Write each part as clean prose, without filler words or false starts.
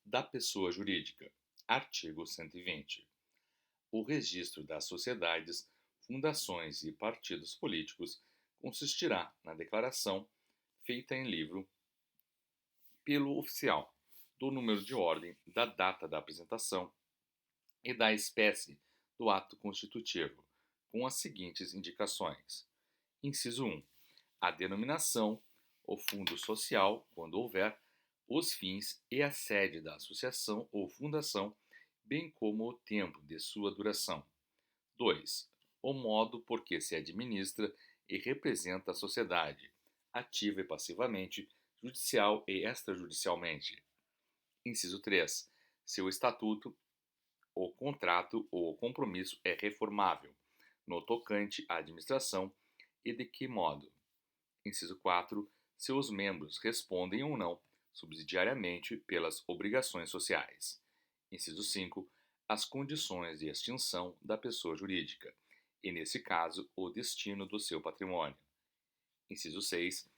Da pessoa jurídica. Artigo 120. O registro das sociedades, fundações e partidos políticos consistirá na declaração, feita em livro pelo oficial, do número de ordem, da data da apresentação e da espécie do ato constitutivo, com as seguintes indicações. Inciso 1. A denominação, o fundo social, quando houver, os fins e a sede da associação ou fundação, bem como o tempo de sua duração. 2. O modo por que se administra e representa a sociedade, ativa e passivamente, judicial e extrajudicialmente. Inciso 3. Se o estatuto, o contrato ou o compromisso é reformável, no tocante à administração, e de que modo. Inciso 4. Se os membros respondem ou não, subsidiariamente, pelas obrigações sociais. Inciso 5. As condições de extinção da pessoa jurídica, e, nesse caso, o destino do seu patrimônio. Inciso 6.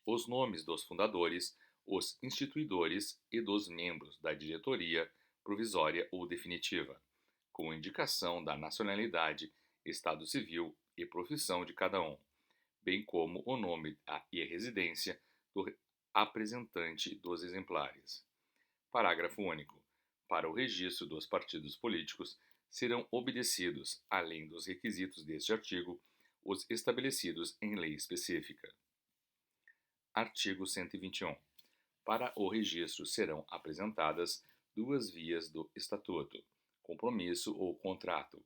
Os nomes dos fundadores, os instituidores e dos membros da diretoria, provisória ou definitiva, com indicação da nacionalidade, estado civil e profissão de cada um, bem como o nome e a residência do apresentante dos exemplares. Parágrafo único. Para o registro dos partidos políticos, serão obedecidos, além dos requisitos deste artigo, os estabelecidos em lei específica. Artigo 121. Para o registro serão apresentadas duas vias do Estatuto, compromisso ou contrato,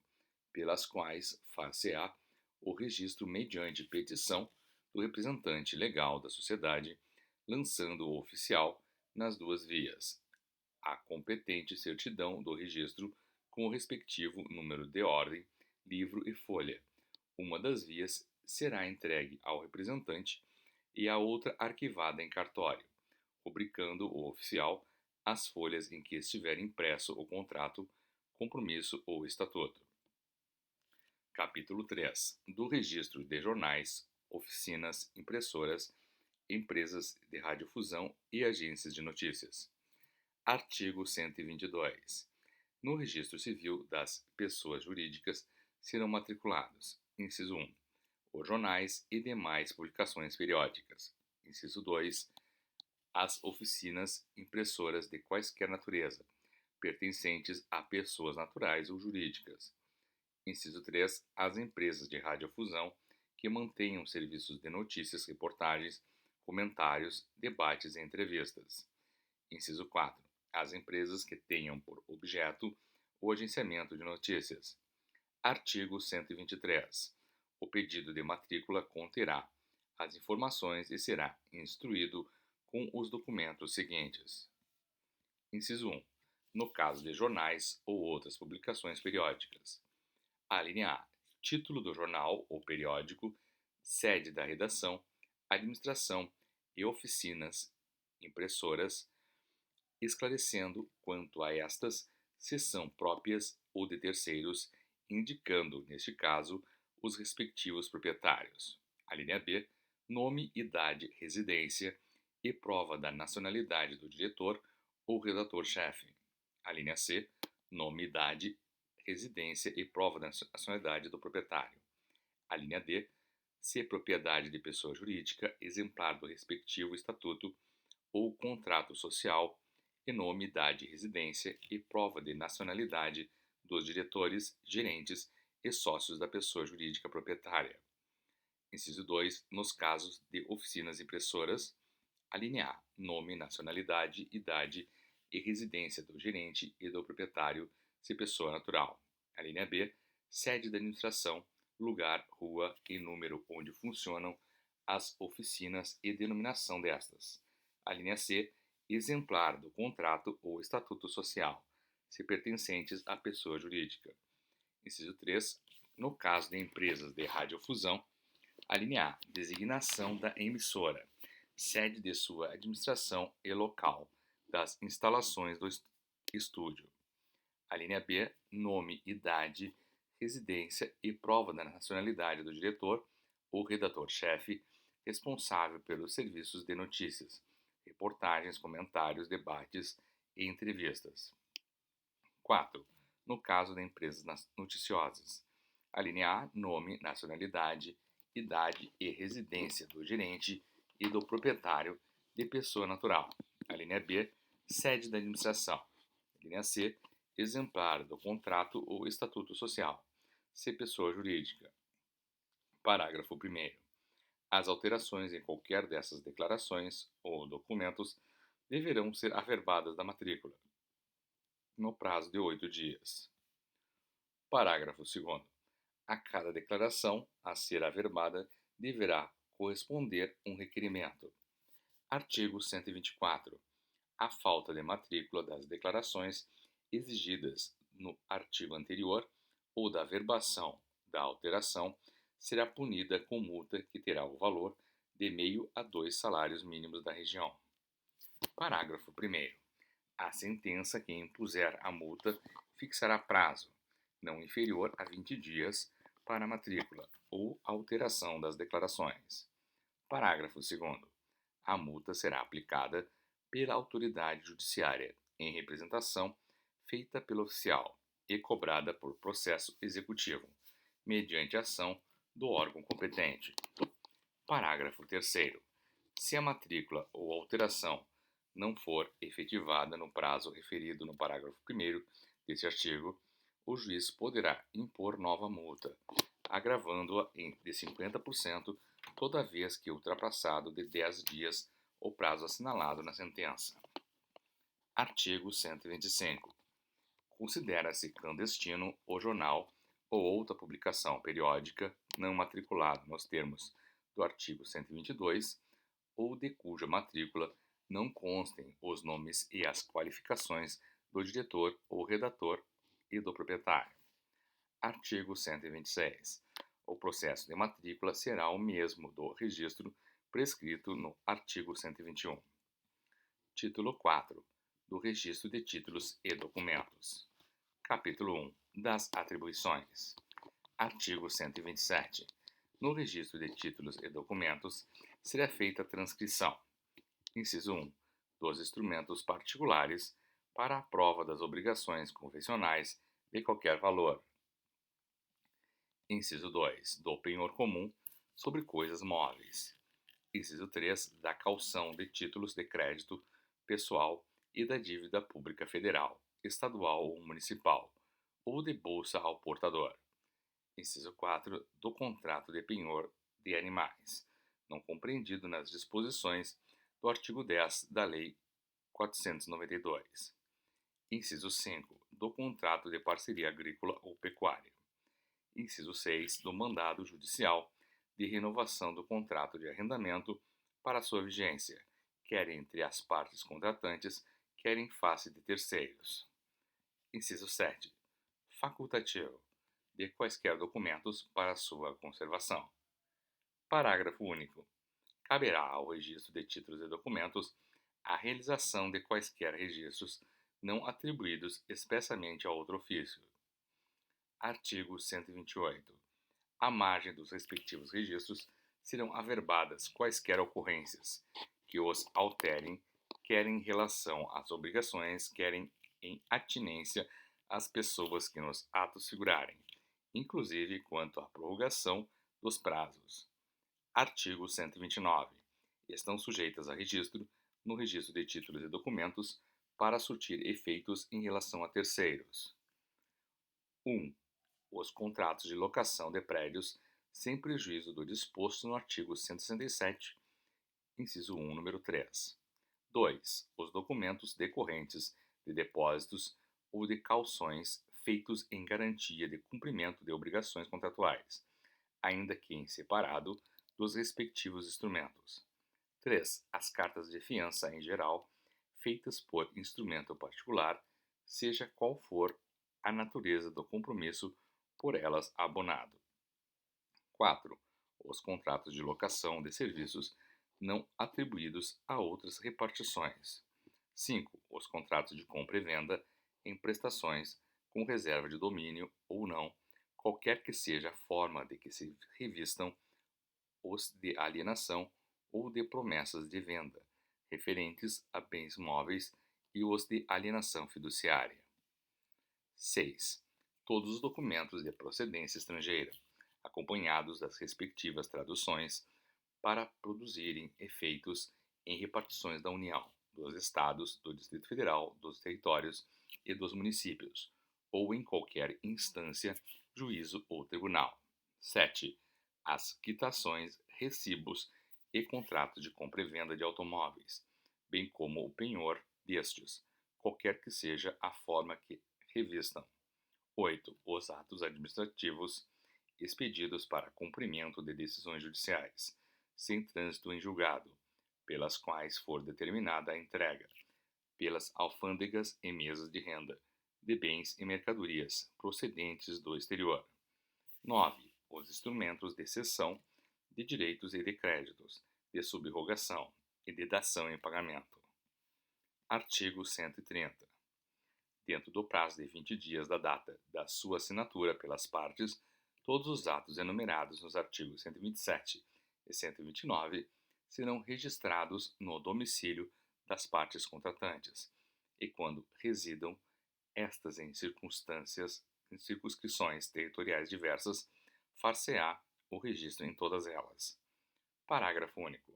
pelas quais far-se-á o registro mediante petição do representante legal da sociedade, lançando o oficial nas duas vias a competente certidão do registro com o respectivo número de ordem, livro e folha. Uma das vias será entregue ao representante e a outra arquivada em cartório, rubricando o oficial as folhas em que estiver impresso o contrato, compromisso ou estatuto. Capítulo 3. Do registro de jornais, oficinas, impressoras, empresas de radiodifusão e agências de notícias. Artigo 122. No registro civil das pessoas jurídicas serão matriculados, inciso 1, os jornais e demais publicações periódicas. Inciso 2, as oficinas impressoras de quaisquer natureza, pertencentes a pessoas naturais ou jurídicas. Inciso 3, as empresas de radiodifusão que mantenham serviços de notícias, reportagens, comentários, debates e entrevistas. Inciso 4, as empresas que tenham por objeto o agenciamento de notícias. Artigo 123. O pedido de matrícula conterá as informações e será instruído com os documentos seguintes. Inciso 1. No caso de jornais ou outras publicações periódicas. Alínea A. Título do jornal ou periódico, sede da redação, administração e oficinas impressoras, esclarecendo quanto a estas se são próprias ou de terceiros, indicando, neste caso, os respectivos proprietários. A linha B, nome, idade, residência e prova da nacionalidade do diretor ou redator-chefe. A linha C, nome, idade, residência e prova da nacionalidade do proprietário. A linha D, se propriedade de pessoa jurídica, exemplar do respectivo estatuto ou contrato social, e nome, idade, residência e prova de nacionalidade dos diretores, gerentes e sócios da pessoa jurídica proprietária. Inciso 2. Nos casos de oficinas impressoras, a linha A, nome, nacionalidade, idade e residência do gerente e do proprietário, se pessoa natural. A linha B, sede da administração, lugar, rua e número onde funcionam as oficinas e denominação destas. A linha C, exemplar do contrato ou estatuto social, se pertencentes à pessoa jurídica. Inciso 3. No caso de empresas de radiodifusão, a linha A, designação da emissora, sede de sua administração e local das instalações do estúdio. A linha B, nome, idade, residência e prova da nacionalidade do diretor ou redator-chefe responsável pelos serviços de notícias, reportagens, comentários, debates e entrevistas. 4. No caso de empresas noticiosas. A linha A, nome, nacionalidade, idade e residência do gerente e do proprietário de pessoa natural. A linha B, sede da administração. A linha C, exemplar do contrato ou estatuto social. C, pessoa jurídica. Parágrafo 1º. As alterações em qualquer dessas declarações ou documentos deverão ser averbadas da matrícula, no prazo de 8 dias. Parágrafo 2º. A cada declaração a ser averbada deverá corresponder um requerimento. Artigo 124. A falta de matrícula das declarações exigidas no artigo anterior ou da averbação da alteração será punida com multa que terá o valor de meio a 2 salários mínimos da região. Parágrafo 1º. A sentença que impuser a multa fixará prazo, não inferior a 20 dias, para a matrícula ou alteração das declarações. Parágrafo 2º. A multa será aplicada pela autoridade judiciária em representação feita pelo oficial e cobrada por processo executivo, mediante ação do órgão competente. Parágrafo 3º. Se a matrícula ou alteração não for efetivada no prazo referido no parágrafo 1º deste artigo, o juiz poderá impor nova multa, agravando-a de 50% toda vez que ultrapassado de 10 dias o prazo assinalado na sentença. Artigo 125. Considera-se clandestino o jornal ou outra publicação periódica não matriculado nos termos do artigo 122 ou de cuja matrícula não constem os nomes e as qualificações do diretor ou redator e do proprietário. Artigo 126. O processo de matrícula será o mesmo do registro prescrito no artigo 121. Título 4. Do Registro de Títulos e Documentos. Capítulo 1. Das atribuições. Artigo 127. No registro de títulos e documentos será feita a transcrição. Inciso 1. Dos instrumentos particulares para a prova das obrigações convencionais de qualquer valor. Inciso 2. Do penhor comum sobre coisas móveis. Inciso 3. Da caução de títulos de crédito pessoal e da dívida pública federal, estadual ou municipal, ou de bolsa ao portador. Inciso 4. Do contrato de penhor de animais, não compreendido nas disposições do artigo 10 da Lei 492. Inciso 5. Do contrato de parceria agrícola ou pecuária. Inciso 6. Do mandado judicial de renovação do contrato de arrendamento para sua vigência, quer entre as partes contratantes, quer em face de terceiros. Inciso 7. Facultativo. De quaisquer documentos para sua conservação. Parágrafo único. Caberá ao registro de títulos e documentos a realização de quaisquer registros não atribuídos expressamente a outro ofício. Artigo 128. À margem dos respectivos registros serão averbadas quaisquer ocorrências que os alterem, quer em relação às obrigações, quer em atinência às pessoas que nos atos figurarem, inclusive quanto à prorrogação dos prazos. Artigo 129. Estão sujeitas a registro no registro de títulos e documentos para surtir efeitos em relação a terceiros. 1. Os contratos de locação de prédios sem prejuízo do disposto no artigo 167, inciso 1, número 3. 2. Os documentos decorrentes de depósitos ou de cauções feitos em garantia de cumprimento de obrigações contratuais, ainda que em separado dos respectivos instrumentos. 3. As cartas de fiança em geral, feitas por instrumento particular, seja qual for a natureza do compromisso por elas abonado. 4. Os contratos de locação de serviços não atribuídos a outras repartições. 5. Os contratos de compra e venda em prestações com reserva de domínio ou não, qualquer que seja a forma de que se revistam os de alienação ou de promessas de venda, referentes a bens móveis e os de alienação fiduciária. 6. Todos os documentos de procedência estrangeira, acompanhados das respectivas traduções, para produzirem efeitos em repartições da União, dos Estados, do Distrito Federal, dos territórios e dos municípios, ou em qualquer instância, juízo ou tribunal. 7. As quitações, recibos e contratos de compra e venda de automóveis, bem como o penhor destes, qualquer que seja a forma que revistam. 8. Os atos administrativos expedidos para cumprimento de decisões judiciais, sem trânsito em julgado, pelas quais for determinada a entrega, pelas alfândegas e mesas de renda, de bens e mercadorias procedentes do exterior. 9. Os instrumentos de cessão de direitos e de créditos, de subrogação e de dação em pagamento. Artigo 130. Dentro do prazo de 20 dias da data da sua assinatura pelas partes, todos os atos enumerados nos artigos 127 e 129 serão registrados no domicílio das partes contratantes, e quando residam estas em circunscrições territoriais diversas, far-se-á o registro em todas elas. Parágrafo único.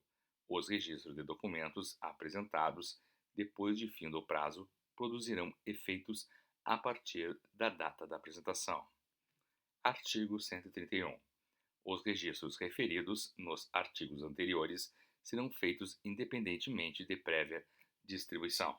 Os registros de documentos apresentados depois de fim do prazo produzirão efeitos a partir da data da apresentação. Artigo 131. Os registros referidos nos artigos anteriores serão feitos independentemente de prévia distribuição.